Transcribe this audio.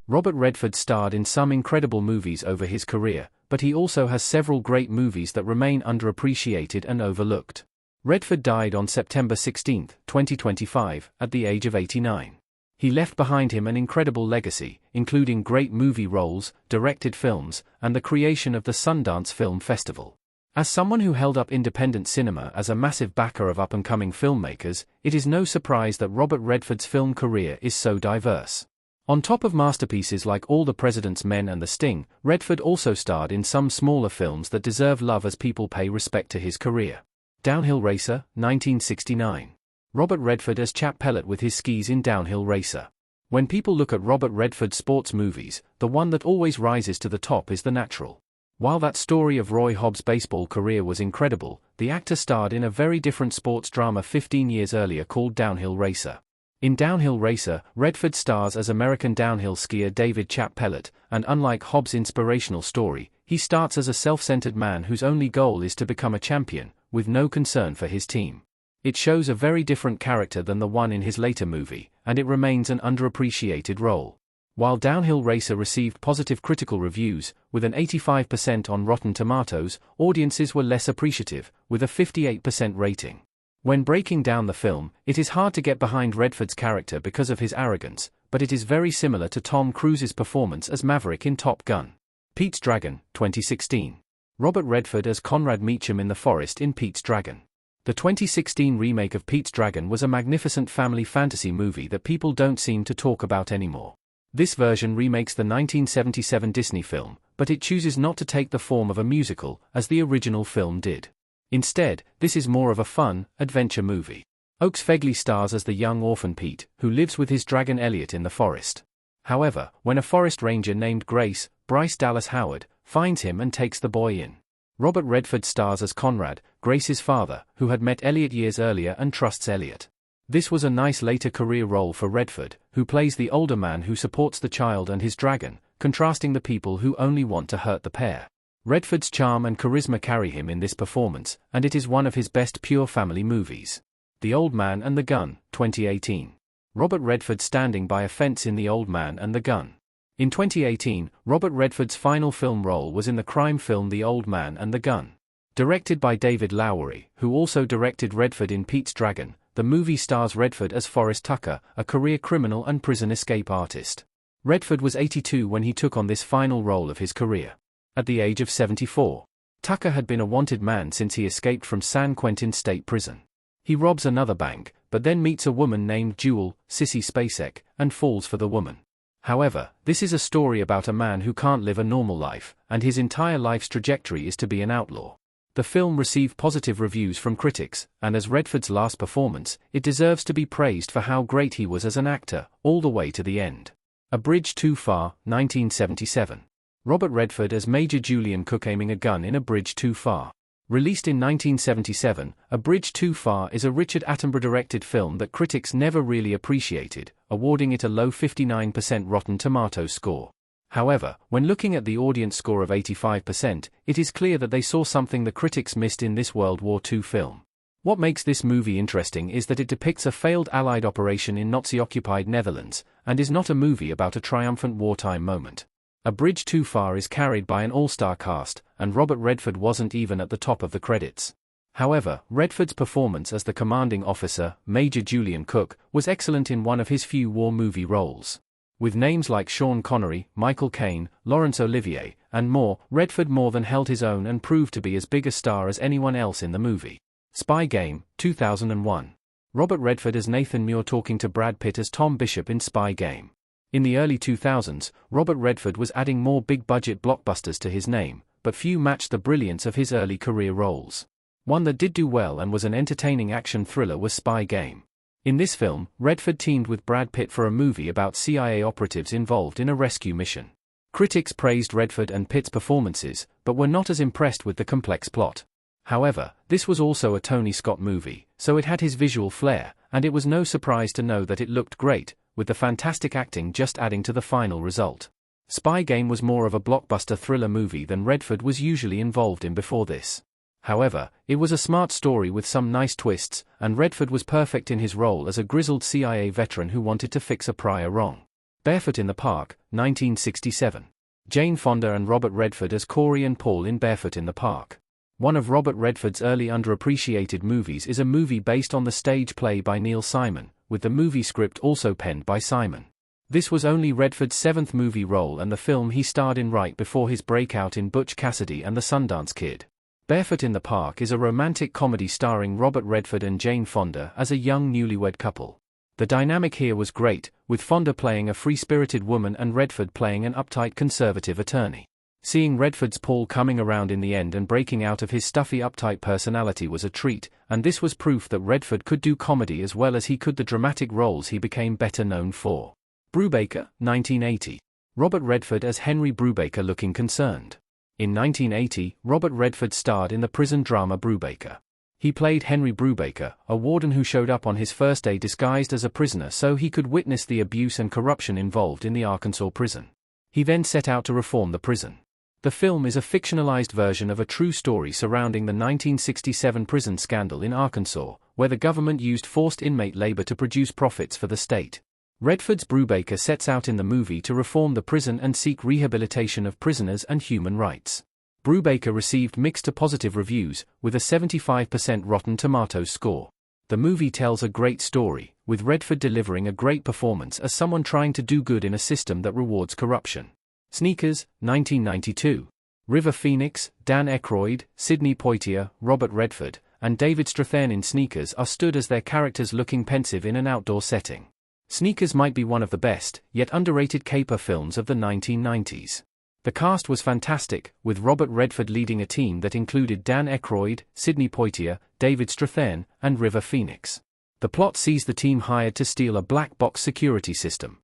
Robert Redford starred in some incredible movies over his career, but he also has several great movies that remain underappreciated and overlooked. Redford died on September 16, 2025, at the age of 89. He left behind him an incredible legacy, including great movie roles, directed films, and the creation of the Sundance Film Festival. As someone who held up independent cinema as a massive backer of up-and-coming filmmakers, it is no surprise that Robert Redford's film career is so diverse. On top of masterpieces like All the President's Men and The Sting, Redford also starred in some smaller films that deserve love as people pay respect to his career. Downhill Racer, 1969. Robert Redford as Chap Pellet with his skis in Downhill Racer. When people look at Robert Redford's sports movies, the one that always rises to the top is The Natural. While that story of Roy Hobbs' baseball career was incredible, the actor starred in a very different sports drama 15 years earlier called Downhill Racer. In Downhill Racer, Redford stars as American downhill skier David Chap Pellet, and unlike Hobbs' inspirational story, he starts as a self-centered man whose only goal is to become a champion, with no concern for his team. It shows a very different character than the one in his later movie, and it remains an underappreciated role. While Downhill Racer received positive critical reviews, with an 85% on Rotten Tomatoes, audiences were less appreciative, with a 58% rating. When breaking down the film, it is hard to get behind Redford's character because of his arrogance, but it is very similar to Tom Cruise's performance as Maverick in Top Gun. Pete's Dragon, 2016. Robert Redford as Conrad Meacham in the forest in Pete's Dragon. The 2016 remake of Pete's Dragon was a magnificent family fantasy movie that people don't seem to talk about anymore. This version remakes the 1977 Disney film, but it chooses not to take the form of a musical, as the original film did. Instead, this is more of a fun, adventure movie. Oakes Fegley stars as the young orphan Pete, who lives with his dragon Elliot in the forest. However, when a forest ranger named Bryce Dallas Howard, finds him and takes the boy in. Robert Redford stars as Conrad, Grace's father, who had met Elliot years earlier and trusts Elliot. This was a nice later career role for Redford, who plays the older man who supports the child and his dragon, contrasting the people who only want to hurt the pair. Redford's charm and charisma carry him in this performance, and it is one of his best pure family movies. The Old Man and the Gun, 2018. Robert Redford standing by a fence in The Old Man and the Gun. In 2018, Robert Redford's final film role was in the crime film The Old Man and the Gun. Directed by David Lowery, who also directed Redford in Pete's Dragon, the movie stars Redford as Forrest Tucker, a career criminal and prison escape artist. Redford was 82 when he took on this final role of his career. At the age of 74, Tucker had been a wanted man since he escaped from San Quentin State Prison. He robs another bank, but then meets a woman named Jewel, Sissy Spacek, and falls for the woman. However, this is a story about a man who can't live a normal life, and his entire life's trajectory is to be an outlaw. The film received positive reviews from critics, and as Redford's last performance, it deserves to be praised for how great he was as an actor, all the way to the end. A Bridge Too Far, 1977. Robert Redford as Major Julian Cook aiming a gun in A Bridge Too Far. Released in 1977, A Bridge Too Far is a Richard Attenborough-directed film that critics never really appreciated, awarding it a low 59% Rotten Tomatoes score. However, when looking at the audience score of 85%, it is clear that they saw something the critics missed in this World War II film. What makes this movie interesting is that it depicts a failed Allied operation in Nazi-occupied Netherlands, and is not a movie about a triumphant wartime moment. A Bridge Too Far is carried by an all-star cast, and Robert Redford wasn't even at the top of the credits. However, Redford's performance as the commanding officer, Major Julian Cook, was excellent in one of his few war movie roles. With names like Sean Connery, Michael Caine, Laurence Olivier, and more, Redford more than held his own and proved to be as big a star as anyone else in the movie. Spy Game, 2001. Robert Redford as Nathan Muir talking to Brad Pitt as Tom Bishop in Spy Game. In the early 2000s, Robert Redford was adding more big-budget blockbusters to his name, but few matched the brilliance of his early career roles. One that did do well and was an entertaining action thriller was Spy Game. In this film, Redford teamed with Brad Pitt for a movie about CIA operatives involved in a rescue mission. Critics praised Redford and Pitt's performances, but were not as impressed with the complex plot. However, this was also a Tony Scott movie, so it had his visual flair, and it was no surprise to know that it looked great, with the fantastic acting just adding to the final result. Spy Game was more of a blockbuster thriller movie than Redford was usually involved in before this. However, it was a smart story with some nice twists, and Redford was perfect in his role as a grizzled CIA veteran who wanted to fix a prior wrong. Barefoot in the Park, 1967. Jane Fonda and Robert Redford as Corey and Paul in Barefoot in the Park. One of Robert Redford's early underappreciated movies is a movie based on the stage play by Neil Simon, with the movie script also penned by Simon. This was only Redford's 7th movie role and the film he starred in right before his breakout in Butch Cassidy and the Sundance Kid. Barefoot in the Park is a romantic comedy starring Robert Redford and Jane Fonda as a young newlywed couple. The dynamic here was great, with Fonda playing a free-spirited woman and Redford playing an uptight conservative attorney. Seeing Redford's Paul coming around in the end and breaking out of his stuffy uptight personality was a treat, and this was proof that Redford could do comedy as well as he could the dramatic roles he became better known for. Brubaker, 1980. Robert Redford as Henry Brubaker looking concerned. In 1980, Robert Redford starred in the prison drama Brubaker. He played Henry Brubaker, a warden who showed up on his first day disguised as a prisoner so he could witness the abuse and corruption involved in the Arkansas prison. He then set out to reform the prison. The film is a fictionalized version of a true story surrounding the 1967 prison scandal in Arkansas, where the government used forced inmate labor to produce profits for the state. Redford's Brubaker sets out in the movie to reform the prison and seek rehabilitation of prisoners and human rights. Brubaker received mixed to positive reviews, with a 75% Rotten Tomatoes score. The movie tells a great story, with Redford delivering a great performance as someone trying to do good in a system that rewards corruption. Sneakers, 1992. River Phoenix, Dan Aykroyd, Sidney Poitier, Robert Redford, and David Strathairn in Sneakers are stood as their characters looking pensive in an outdoor setting. Sneakers might be one of the best, yet underrated caper films of the 1990s. The cast was fantastic, with Robert Redford leading a team that included Dan Aykroyd, Sidney Poitier, David Strathairn, and River Phoenix. The plot sees the team hired to steal a black box security system.